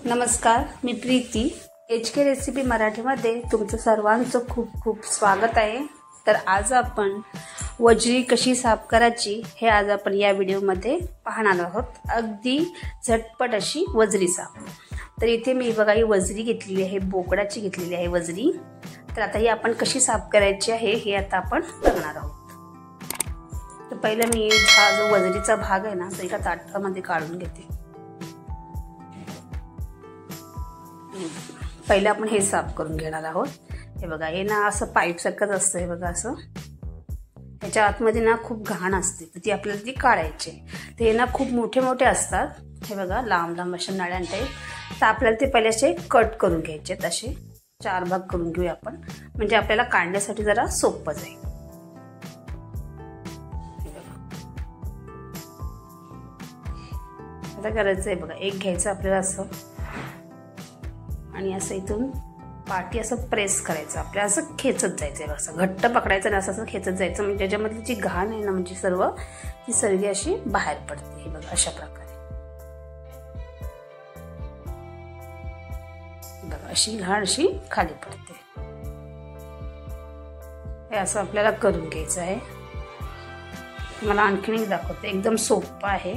नमस्कार, मी Preeti HK recipe मराठीमध्ये तुमचं सर्वांचं खूप खूप स्वागत आहे। तर आज आपण वजरी कशी साफ करायची हे आज आपण या व्हिडिओमध्ये पाहणार आहोत। अगदी झटपट अशी वजरी साफ। तर इथे मी बघा ही वजरी घेतलेली आहे, बोकडाची घेतलेली आहे वजरी। तर आता ही आपण कशी साफ करायची आहे हे आता आपण बघणार आहोत। तर पहिलं मी हा जो वजरीचा भाग आहे ना तो एका ताटामध्ये काढून घेते। पहिले आपण हे साफ करून घेणार आहोत। हे बघा, हे ना असं पाईप सारखंच असतं। हे बघा असं त्याच्या आतमध्ये ना खूप घाण असते, तर ती आपल्याला ती काढायची। ते ना खूप मोठे मोठे असतात। हे बघा लांब लांब अशा नळ्यां टाईप। तर आपल्याला ते पहिले असे कट करून घ्यायचे, असे 4 भाग करून घेऊया आपण, म्हणजे आपल्याला काढण्यासाठी जरा सोपं जाईल। आता करायचं आहे बघा, एक घ्यायचं आपल्याला असं आणि असं इथून पाठी असं प्रेस करायचं, आपल्याला असं खेचत जायचं, असं घट्ट पकडायचं आणि असं खेचत जायचं, म्हणजे त्याच्यामधली जी घाण आहे ना म्हणजे सर्व ती सगळी अशी बाहेर पडते। हे बघा अशा प्रकारे बघा अशी घाण अशी खाली पडते। हे असं आपल्याला करून घ्यायचं आहे। मला आणखीन एक दाखवते, एकदम सोपं आहे।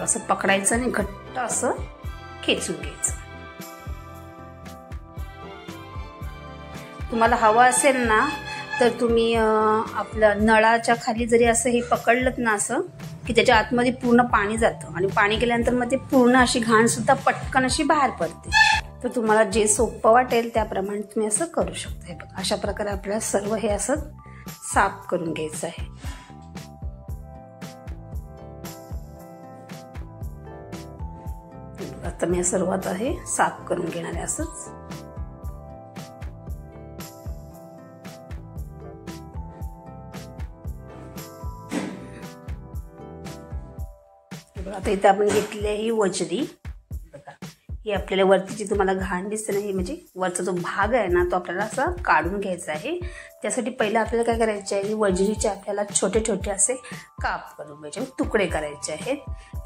असं पकडायचं आणि घट्ट असं खेचून घ्यायचं। तुम्हाला हवं असेल ना तर तुम्ही आपलं नळाच्या खाली जरी असं हे पकडलं ना असं की त्याच्या आतमध्ये पूर्ण पाणी जातं, आणि पाणी गेल्यानंतर मग ते पूर्ण अशी घाण सुद्धा पटकन अशी बाहेर पडते। तर तुम्हाला जे सोपं वाटेल त्याप्रमाणे तुम्ही असं करू शकता। हे बघा अशा प्रकारे आपल्याला सर्व हे असं साफ करून घ्यायचं आहे। आता मी सर्वात आहे साफ करून घेणार आहे असंच। आता इथे आपण घेतली आहे ही वजरी। बघा ही आपल्याला वरतीची तुम्हाला घाण दिसते ना, ही म्हणजे वरचा जो भाग आहे ना तो आपल्याला असा काढून घ्यायचा आहे। त्यासाठी पहिला आपल्याला काय करायचे आहे, वजरीचे आपल्याला छोटे छोटे असे काप करून घ्यायचे, तुकडे करायचे आहेत।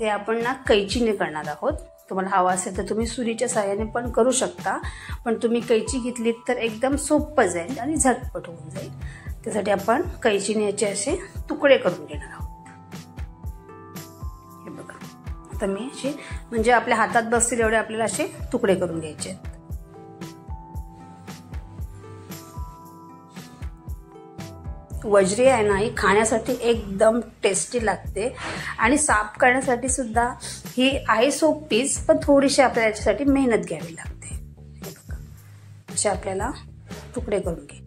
ते आपण ना कैचीने करणार आहोत। तुम्हाला हवा असेल तर तुम्ही सुरीच्या साहाय्याने पण करू शकता, पण तुम्ही कैची घेतलीत तर एकदम सोपं जाईल आणि झटपट होऊन जाईल। त्यासाठी आपण कैचीने याचे असे तुकडे करून घेणार आहोत। हे बघा आता मी असे म्हणजे आपल्या हातात बसतील एवढे आपल्याला असे तुकडे करून घ्यायचे आहेत। वजरी आहे ना ही खाण्यासाठी एकदम टेस्टी लागते, आणि साफ करण्यासाठी सुद्धा ही आहे सोपीच, पण थोडीशी आपल्याला याच्यासाठी मेहनत घ्यावी लागते। हे बघा असे आपल्याला तुकडे करून घ्यायचे।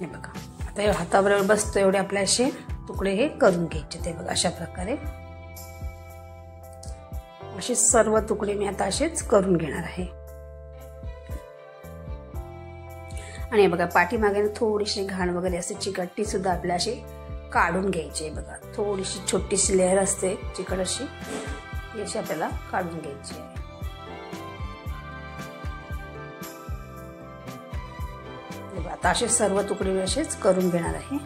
हे बघा आता हाताबरोबर बसतो एवढे आपले असे तुकडे हे करून घ्यायचे। ते बघा अशा प्रकारे असे सर्व तुकडे मी आता असेच करून घेणार आहे। आणि बघा पाठीमागे थोडीशी घाण वगैरे असते चिकटटी सुद्धा आपल्या अशी काढून घ्यायची। बघा थोडीशी छोटीशी लेअर असते चिकट अशी, अशी आपल्याला काढून घ्यायची आहे। आता असे सर्व तुकडे असेच करून घेणार आहे।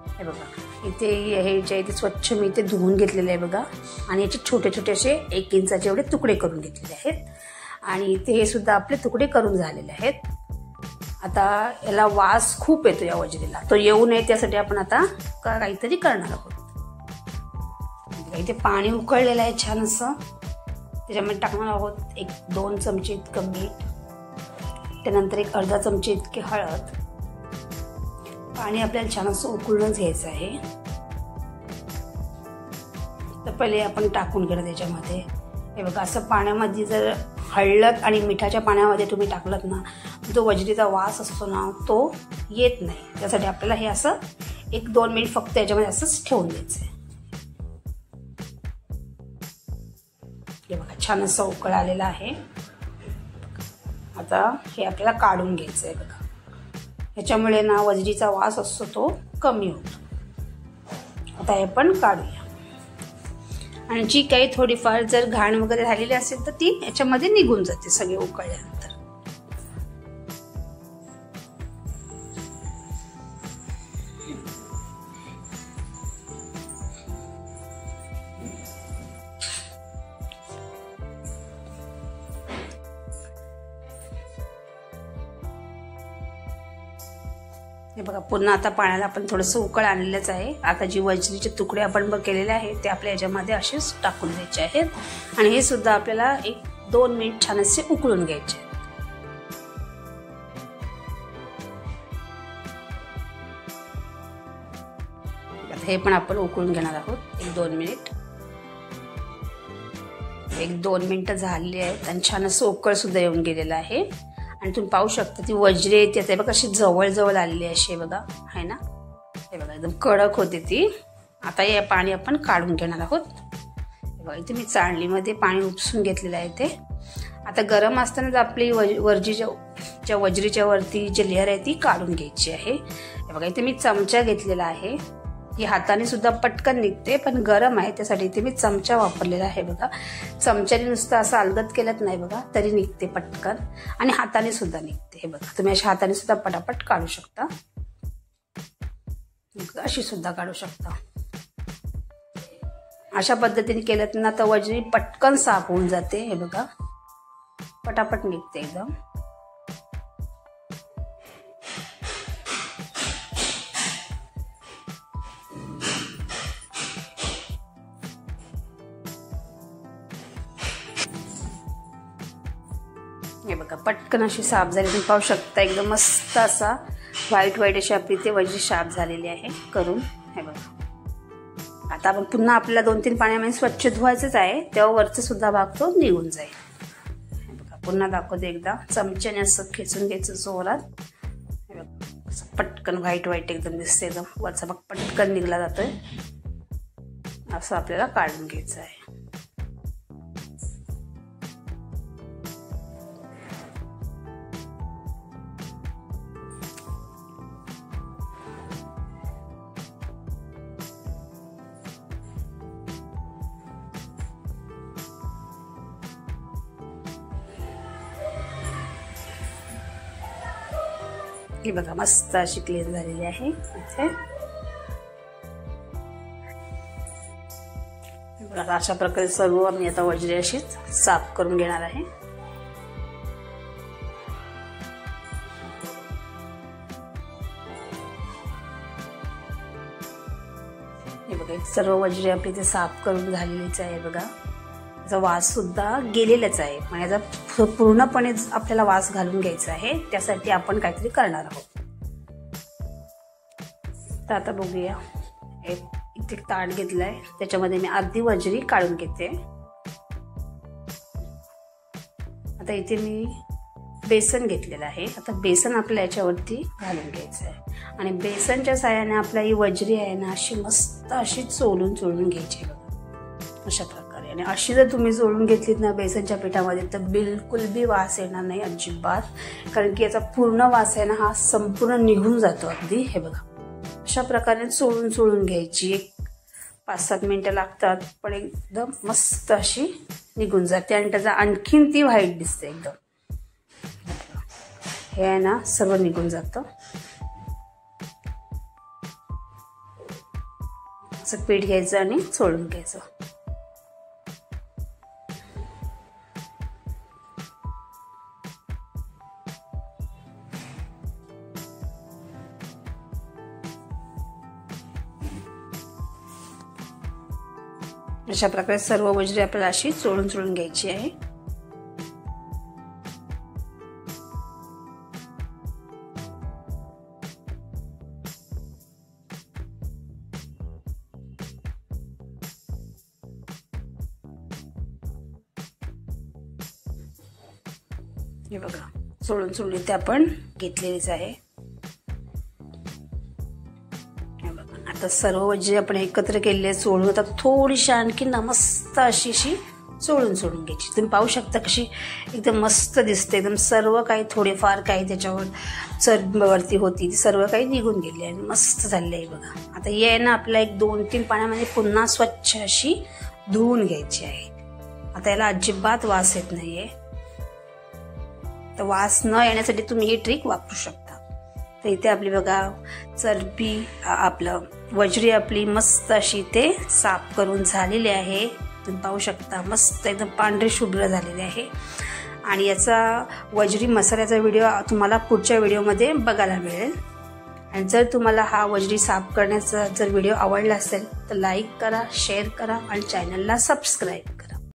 हे बघा इथे हे इथे स्वच्छ मी इथे धुवून घेतलेले आहे बघा, आणि याचे छोटे छोटे असे 1 इंचाचे एवढे तुकडे करून घेतलेले आहेत। आणि इथे हे सुद्धा आपले तुकडे करून झालेले आहेत। आता याला वास खूप येतो या वजरीला, तो येऊ नये त्यासाठी आपण आता काहीतरी करणार आहोत। इथे पाणी उकळलेलं आहे छान असं, त्याच्यामध्ये टाकणार आहोत 1-2 चमचे इतकं मीठ, त्यानंतर 1 अर्धा चमचे इतके हळद। पाणी आपल्याला छान असं उकळूनच घ्यायचं आहे। तर पहिले आपण टाकून घेणार त्याच्यामध्ये। हे बघा असं पाण्यामध्ये जर हळद आणि मिठाच्या पाण्यामध्ये तुम्ही टाकलत ना, जो वजरीचा वास असतो ना तो येत नाही। त्यासाठी आपल्याला हे असं 1-2 मिनिट फक्त याच्यामध्ये असंच ठेवून द्यायचं आहे। हे बघा छान असं उकळ आलेलं आहे। आता हे आपल्याला काढून घ्यायचं आहे बघा, याच्यामुळे ना वजरीचा वास असतो तो कमी होतो। आता हे पण काढूया। आणि जी काही थोडीफार जर घाण वगैरे झालेली असेल तर ती याच्यामध्ये निघून जाते सगळे उकळल्यानंतर. हे बघा पुन्हा आता पाण्याला आपण थोडंसं उकळ आणलेलंच आहे. आता जी वजरीचे तुकडे आपण केलेले आहेत ते आपल्या याच्यामध्ये असेच टाकून द्यायचे आहेत आणि हे सुद्धा आपल्याला 1-2 मिनिट छान असे उकळून घ्यायचे. आता हे पण आपण उकळून घेणार आहोत 1-2 मिनिट. 1-2 मिनिटं झालेली आहेत आणि छान असं उकळ सुद्धा येऊन गेलेलं आहे. आणि तुम्ही पाहू शकता ती वज्रे येते बघा अशी जवळ जवळ आलेली अशी बघा आहे ना. हे बघा एकदम कडक होते ती. आता हे पाणी आपण काढून घेणार आहोत. हे बघा इथे मी चाळणीमध्ये पाणी उपसून घेतलेलं आहे ते. आता गरम असतानाच आपली वजरीच्या वरती जी लेअर आहे ती काढून घ्यायची आहे. हे बघा इथे मी चमचा घेतलेला आहे. ही हाताने सुद्धा पटकन निघते पण गरम आहे त्यासाठी इथे मी चमचा वापरलेला आहे. बघा चमच्याने नुसतं असं अलगद केलंच नाही बघा तरी निघते पटकन आणि हाताने सुद्धा निघते. हे बघा तुम्ही अशा हाताने सुद्धा पटापट काढू शकता. अशी सुद्धा काढू शकता. अशा पद्धतीने केलं ना तर वजरी पटकन साफ होऊन जाते. हे बघा पटापट निघते एकदम. हे बघा पटकन अशी साफ झाली. तुम्ही पाहू शकता एकदम मस्त असा व्हाईट अशी आपली ते वजरी साफ झालेली आहे करून. हे बघा आता आपण पुन्हा आपल्याला 2-3 पाण्यामध्ये स्वच्छ धुवायचंच आहे तेव्हा वरचा सुद्धा भाग तो निघून जाईल. हे बघा पुन्हा दाखवते एकदा चमच्याने असं खेचून घ्यायचं जोरात. हे बघा असं पटकन व्हाईट एकदम दिसते. एकदम वरचा भाग पटकन निघला जातोय. असं आपल्याला काढून घ्यायचं आहे. ही बघा मस्त अशी क्लीन झालेली आहे. इथे बघा अशा प्रकारे सर्व मी आता वजरी अशीच साफ करून घेणार आहे. हे बघा सर्व वजरी आपली इथे साफ करून झालेलीच आहे. बघा याचा वास सुद्धा गेलेलाच आहे. म्हणजे याचा पूर्णपणे आपल्याला वास घालून घ्यायचा आहे त्यासाठी आपण काहीतरी करणार आहोत. तर आता बघूया. इथे ताट घेतलाय त्याच्यामध्ये मी अर्धी वजरी काढून घेते. आता इथे मी बेसन घेतलेलं आहे. आता बेसन आपल्या याच्यावरती घालून घ्यायचं आहे आणि बेसनच्या साहाय्याने आपल्या ही वजरी आहे ना अशी मस्त अशी चोळून घ्यायची अशा प्रकारे. आणि अशी जर तुम्ही चोळून घेतलीत ना बेसनच्या पिठामध्ये तर बिलकुल बी वास येणार नाही अजिबात. कारण की याचा पूर्ण वास आहे ना हा संपूर्ण निघून जातो अगदी. हे बघा अशा प्रकारे चोळून घ्यायची. 5-7 मिनिटं लागतात पण एकदम मस्त अशी निघून जाते आणि त्याचा आणखीन ती व्हाईट दिसते एकदम. हे आहे ना सर्व निघून जातं. असं पीठ घ्यायचं आणि चोळून घ्यायचं. अशा प्रकारे सर्व वजरी आपल्याला अशी चोळून घ्यायची आहे. हे बघा चोळून इथे आपण घेतलेलीच आहे. आता सर्व वजरी आपण एकत्र केलेले चोळून आता थोडीशी आणखी मस्त अशी चोळून घ्यायची. तुम्ही पाहू शकता कशी एकदम मस्त दिसते. एकदम सर्व काही थोडेफार काही त्याच्यावर चरबीवरती होती सर्व काही निघून गेली आणि मस्त झालेली आहे. बघा आता हे आहे ना आपल्याला 1-2-3 पाण्यामध्ये पुन्हा स्वच्छ अशी धुवून घ्यायची आहे। आता याला अजिबात वास येत नाहीये, तर वास न येण्यासाठी तुम्ही ही ट्रिक वापरू शकता। तर इथे आपली बघा चरबी आपलं वजरी आपली मस्त अशी ते साफ करून झालेली आहे। तुम्ही पाहू शकता मस्त एकदम पांढरी शुभ्र झालेली आहे। आणि याचा वजरी मसाल्याचा व्हिडिओ तुम्हाला पुढच्या व्हिडिओमध्ये बघायला मिळेल। आणि जर तुम्हाला हा वजरी साफ करण्याचा जर व्हिडिओ आवडला असेल तर लाईक करा, शेअर करा आणि चॅनलला सबस्क्राईब